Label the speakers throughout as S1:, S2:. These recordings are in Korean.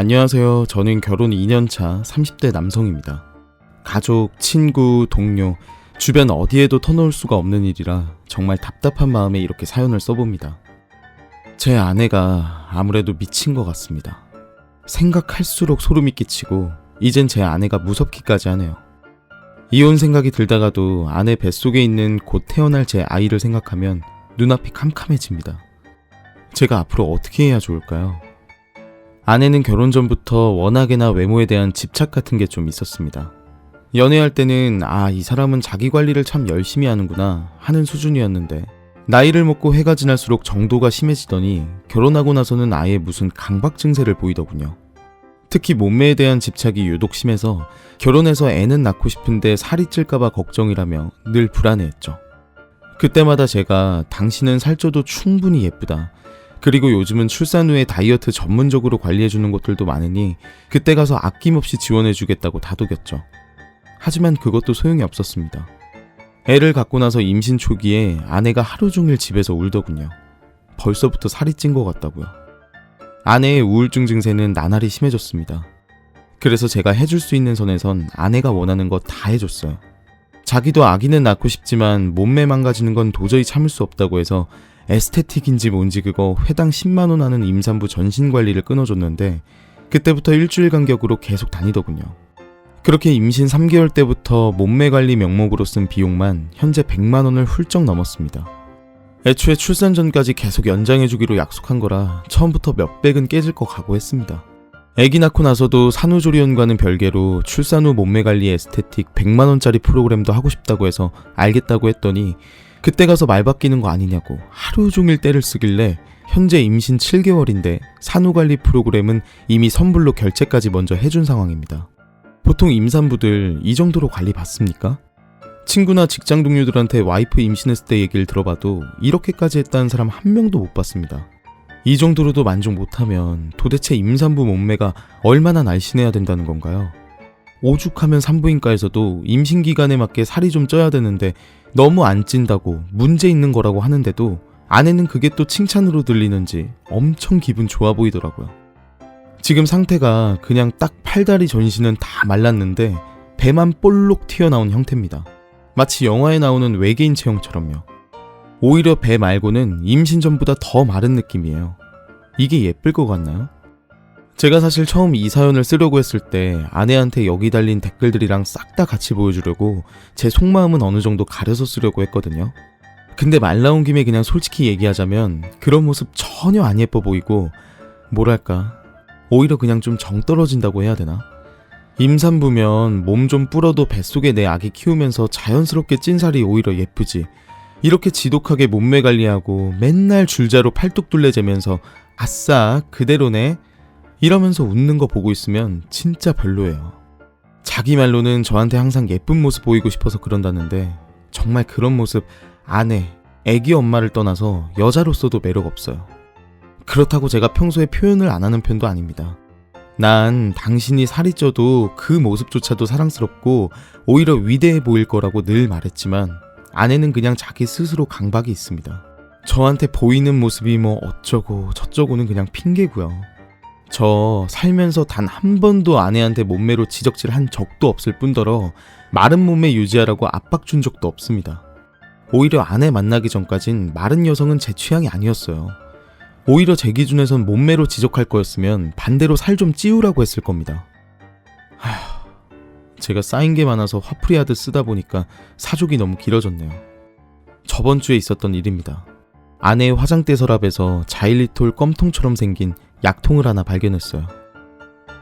S1: 안녕하세요. 저는 결혼 2년차 30대 남성입니다. 가족, 친구, 동료, 주변 어디에도 터놓을 수가 없는 일이라 정말 답답한 마음에 이렇게 사연을 써봅니다. 제 아내가 아무래도 미친 것 같습니다. 생각할수록 소름이 끼치고 이젠 제 아내가 무섭기까지 하네요. 이혼 생각이 들다가도 아내 뱃속에 있는 곧 태어날 제 아이를 생각하면 눈앞이 캄캄해집니다. 제가 앞으로 어떻게 해야 좋을까요? 아내는 결혼 전부터 워낙에나 외모에 대한 집착 같은 게 좀 있었습니다. 연애할 때는 이 사람은 자기 관리를 참 열심히 하는구나 하는 수준이었는데 나이를 먹고 해가 지날수록 정도가 심해지더니 결혼하고 나서는 아예 무슨 강박 증세를 보이더군요. 특히 몸매에 대한 집착이 유독 심해서 결혼해서 애는 낳고 싶은데 살이 찔까봐 걱정이라며 늘 불안해했죠. 그때마다 제가 당신은 살쪄도 충분히 예쁘다. 그리고 요즘은 출산 후에 다이어트 전문적으로 관리해주는 곳들도 많으니 그때 가서 아낌없이 지원해주겠다고 다독였죠. 하지만 그것도 소용이 없었습니다. 애를 갖고 나서 임신 초기에 아내가 하루 종일 집에서 울더군요. 벌써부터 살이 찐 것 같다고요. 아내의 우울증 증세는 나날이 심해졌습니다. 그래서 제가 해줄 수 있는 선에선 아내가 원하는 거 다 해줬어요. 자기도 아기는 낳고 싶지만 몸매 망가지는 건 도저히 참을 수 없다고 해서 에스테틱인지 뭔지 그거 회당 10만원 하는 임산부 전신관리를 끊어줬는데 그때부터 일주일 간격으로 계속 다니더군요. 그렇게 임신 3개월 때부터 몸매 관리 명목으로 쓴 비용만 현재 100만원을 훌쩍 넘었습니다. 애초에 출산 전까지 계속 연장해주기로 약속한 거라 처음부터 몇백은 깨질 거 각오했습니다. 애기 낳고 나서도 산후조리원과는 별개로 출산 후 몸매 관리 에스테틱 100만원짜리 프로그램도 하고 싶다고 해서 알겠다고 했더니 그때 가서 말 바뀌는 거 아니냐고 하루 종일 떼를 쓰길래 현재 임신 7개월인데 산후관리 프로그램은 이미 선불로 결제까지 먼저 해준 상황입니다. 보통 임산부들 이 정도로 관리 받습니까? 친구나 직장 동료들한테 와이프 임신했을 때 얘기를 들어봐도 이렇게까지 했다는 사람 한 명도 못 봤습니다. 이 정도로도 만족 못하면 도대체 임산부 몸매가 얼마나 날씬해야 된다는 건가요? 오죽하면 산부인과에서도 임신 기간에 맞게 살이 좀 쪄야 되는데 너무 안 찐다고 문제 있는 거라고 하는데도 아내는 그게 또 칭찬으로 들리는지 엄청 기분 좋아 보이더라고요. 지금 상태가 그냥 딱 팔다리 전신은 다 말랐는데 배만 볼록 튀어나온 형태입니다. 마치 영화에 나오는 외계인 체형처럼요. 오히려 배 말고는 임신 전보다 더 마른 느낌이에요. 이게 예쁠 것 같나요? 제가 사실 처음 이 사연을 쓰려고 했을 때 아내한테 여기 달린 댓글들이랑 싹 다 같이 보여주려고 제 속마음은 어느 정도 가려서 쓰려고 했거든요. 근데 말 나온 김에 그냥 솔직히 얘기하자면 그런 모습 전혀 안 예뻐 보이고 뭐랄까 오히려 그냥 좀 정 떨어진다고 해야 되나? 임산부면 몸 좀 불어도 뱃속에 내 아기 키우면서 자연스럽게 찐 살이 오히려 예쁘지. 이렇게 지독하게 몸매 관리하고 맨날 줄자로 팔뚝 둘레재면서 아싸 그대로네 이러면서 웃는 거 보고 있으면 진짜 별로예요. 자기 말로는 저한테 항상 예쁜 모습 보이고 싶어서 그런다는데 정말 그런 모습 아내, 애기 엄마를 떠나서 여자로서도 매력 없어요. 그렇다고 제가 평소에 표현을 안 하는 편도 아닙니다. 난 당신이 살이 쪄도 그 모습조차도 사랑스럽고 오히려 위대해 보일 거라고 늘 말했지만 아내는 그냥 자기 스스로 강박이 있습니다. 저한테 보이는 모습이 뭐 어쩌고 저쩌고는 그냥 핑계고요. 저 살면서 단 한 번도 아내한테 몸매로 지적질한 적도 없을 뿐더러 마른 몸매 유지하라고 압박 준 적도 없습니다. 오히려 아내 만나기 전까진 마른 여성은 제 취향이 아니었어요. 오히려 제 기준에선 몸매로 지적할 거였으면 반대로 살 좀 찌우라고 했을 겁니다. 제가 쌓인 게 많아서 화풀이하듯 쓰다 보니까 사족이 너무 길어졌네요. 저번 주에 있었던 일입니다. 아내의 화장대 서랍에서 자일리톨 껌통처럼 생긴 약통을 하나 발견했어요.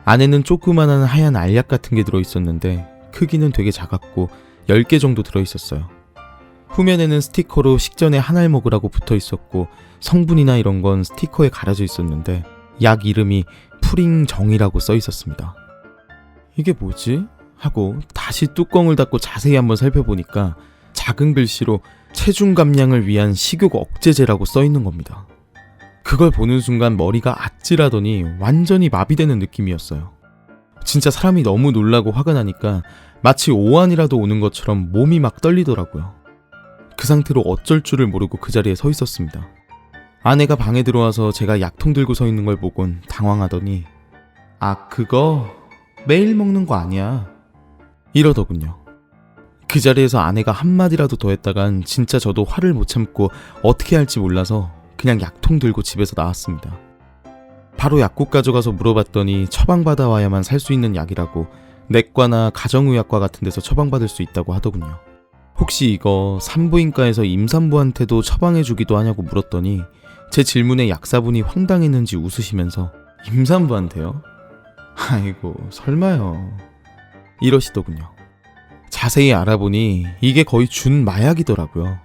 S1: 안에는 조그만한 하얀 알약 같은 게 들어있었는데 크기는 되게 작았고 10개 정도 들어있었어요. 후면에는 스티커로 식전에 한 알 먹으라고 붙어있었고 성분이나 이런 건 스티커에 가려져 있었는데 약 이름이 프링정이라고 써있었습니다. 이게 뭐지? 하고 다시 뚜껑을 닫고 자세히 한번 살펴보니까 작은 글씨로 체중 감량을 위한 식욕 억제제라고 써있는 겁니다. 그걸 보는 순간 머리가 아찔하더니 완전히 마비되는 느낌이었어요. 진짜 사람이 너무 놀라고 화가 나니까 마치 오한이라도 오는 것처럼 몸이 막 떨리더라고요. 그 상태로 어쩔 줄을 모르고 그 자리에 서 있었습니다. 아내가 방에 들어와서 제가 약통 들고 서 있는 걸 보곤 당황하더니 아, 그거 매일 먹는 거 아니야. 이러더군요. 그 자리에서 아내가 한마디라도 더 했다간 진짜 저도 화를 못 참고 어떻게 할지 몰라서 그냥 약통 들고 집에서 나왔습니다. 바로 약국 가져가서 물어봤더니 처방받아 와야만 살 수 있는 약이라고 내과나 가정의학과 같은 데서 처방받을 수 있다고 하더군요. 혹시 이거 산부인과에서 임산부한테도 처방해주기도 하냐고 물었더니 제 질문에 약사분이 황당했는지 웃으시면서 임산부한테요? 아이고 설마요. 이러시더군요. 자세히 알아보니 이게 거의 준 마약이더라고요.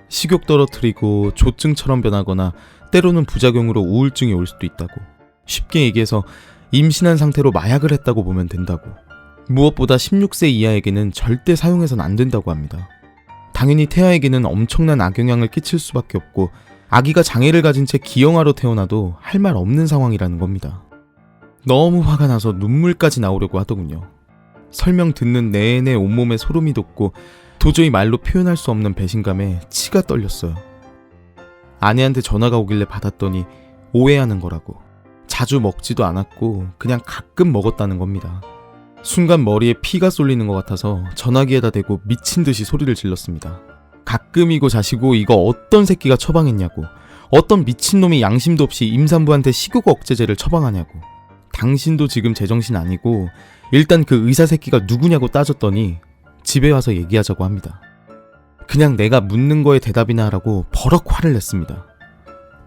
S1: 식욕 떨어뜨리고 조증처럼 변하거나 때로는 부작용으로 우울증이 올 수도 있다고. 쉽게 얘기해서 임신한 상태로 마약을 했다고 보면 된다고. 무엇보다 16세 이하에게는 절대 사용해서는 안 된다고 합니다. 당연히 태아에게는 엄청난 악영향을 끼칠 수밖에 없고 아기가 장애를 가진 채 기형아로 태어나도 할 말 없는 상황이라는 겁니다. 너무 화가 나서 눈물까지 나오려고 하더군요. 설명 듣는 내내 온몸에 소름이 돋고 도저히 말로 표현할 수 없는 배신감에 치가 떨렸어요. 아내한테 전화가 오길래 받았더니 오해하는 거라고. 자주 먹지도 않았고 그냥 가끔 먹었다는 겁니다. 순간 머리에 피가 쏠리는 것 같아서 전화기에다 대고 미친 듯이 소리를 질렀습니다. 가끔이고 자시고 이거 어떤 새끼가 처방했냐고. 어떤 미친놈이 양심도 없이 임산부한테 식욕 억제제를 처방하냐고. 당신도 지금 제정신 아니고 일단 그 의사 새끼가 누구냐고 따졌더니 집에 와서 얘기하자고 합니다. 그냥 내가 묻는 거에 대답이나 하라고 버럭 화를 냈습니다.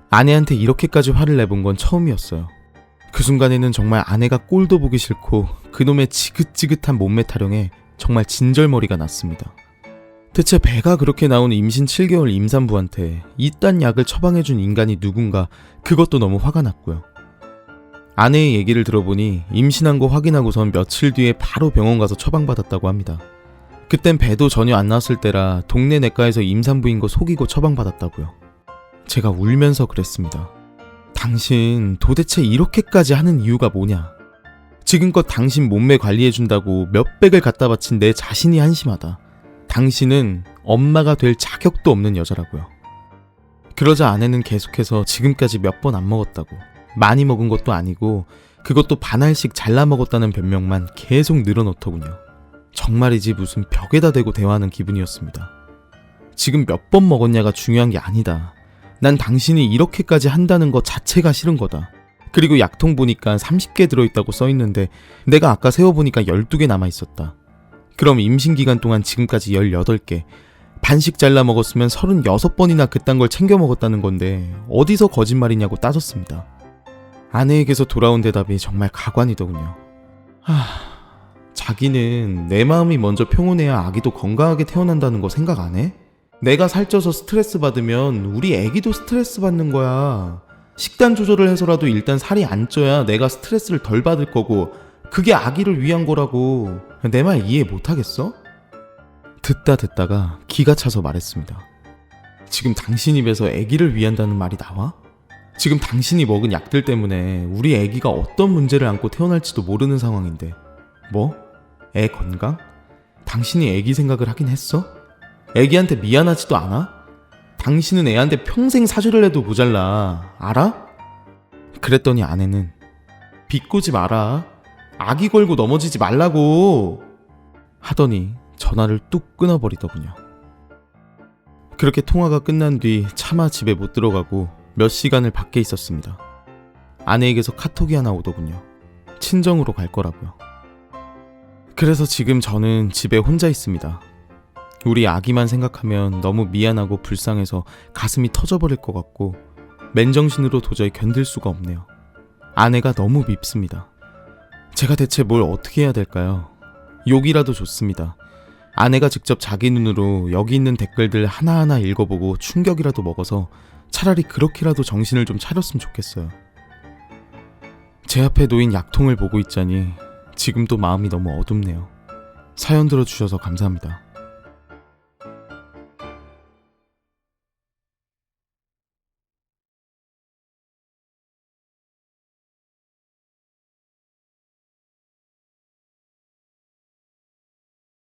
S1: 아내한테 이렇게까지 화를 내본 건 처음이었어요. 그 순간에는 정말 아내가 꼴도 보기 싫고 그놈의 지긋지긋한 몸매 타령에 정말 진절머리가 났습니다. 대체 배가 그렇게 나온 임신 7개월 임산부한테 이딴 약을 처방해준 인간이 누군가, 그것도 너무 화가 났고요. 아내의 얘기를 들어보니 임신한 거 확인하고선 며칠 뒤에 바로 병원 가서 처방받았다고 합니다. 그땐 배도 전혀 안 나왔을 때라 동네 내과에서 임산부인 거 속이고 처방받았다고요. 제가 울면서 그랬습니다. 당신 도대체 이렇게까지 하는 이유가 뭐냐? 지금껏 당신 몸매 관리해준다고 몇백을 갖다 바친 내 자신이 한심하다. 당신은 엄마가 될 자격도 없는 여자라고요. 그러자 아내는 계속해서 지금까지 몇 번 안 먹었다고, 많이 먹은 것도 아니고 그것도 반 알씩 잘라 먹었다는 변명만 계속 늘어놓더군요. 정말이지 무슨 벽에다 대고 대화하는 기분이었습니다. 지금 몇 번 먹었냐가 중요한 게 아니다. 난 당신이 이렇게까지 한다는 것 자체가 싫은 거다. 그리고 약통 보니까 30개 들어있다고 써있는데 내가 아까 세어보니까 12개 남아있었다. 그럼 임신 기간 동안 지금까지 18개, 반씩 잘라 먹었으면 36번이나 그딴 걸 챙겨 먹었다는 건데 어디서 거짓말이냐고 따졌습니다. 아내에게서 돌아온 대답이 정말 가관이더군요. 자기는 내 마음이 먼저 평온해야 아기도 건강하게 태어난다는 거 생각 안 해? 내가 살쪄서 스트레스 받으면 우리 애기도 스트레스 받는 거야. 식단 조절을 해서라도 일단 살이 안 쪄야 내가 스트레스를 덜 받을 거고 그게 아기를 위한 거라고. 내 말 이해 못하겠어? 듣다가 기가 차서 말했습니다. 지금 당신 입에서 아기를 위한다는 말이 나와? 지금 당신이 먹은 약들 때문에 우리 아기가 어떤 문제를 안고 태어날지도 모르는 상황인데 뭐? 애 건강? 당신이 아기 생각을 하긴 했어? 아기한테 미안하지도 않아? 당신은 애한테 평생 사주를 해도 모자라. 알아? 그랬더니 아내는 비꼬지 마라. 아기 걸고 넘어지지 말라고 하더니 전화를 뚝 끊어버리더군요. 그렇게 통화가 끝난 뒤 차마 집에 못 들어가고 몇 시간을 밖에 있었습니다. 아내에게서 카톡이 하나 오더군요. 친정으로 갈 거라고요. 그래서 지금 저는 집에 혼자 있습니다. 우리 아기만 생각하면 너무 미안하고 불쌍해서 가슴이 터져버릴 것 같고 맨정신으로 도저히 견딜 수가 없네요. 아내가 너무 밉습니다. 제가 대체 뭘 어떻게 해야 될까요? 욕이라도 좋습니다. 아내가 직접 자기 눈으로 여기 있는 댓글들 하나하나 읽어보고 충격이라도 먹어서 차라리 그렇게라도 정신을 좀 차렸으면 좋겠어요. 제 앞에 놓인 약통을 보고 있자니 지금도 마음이 너무 어둡네요. 사연 들어주셔서 감사합니다.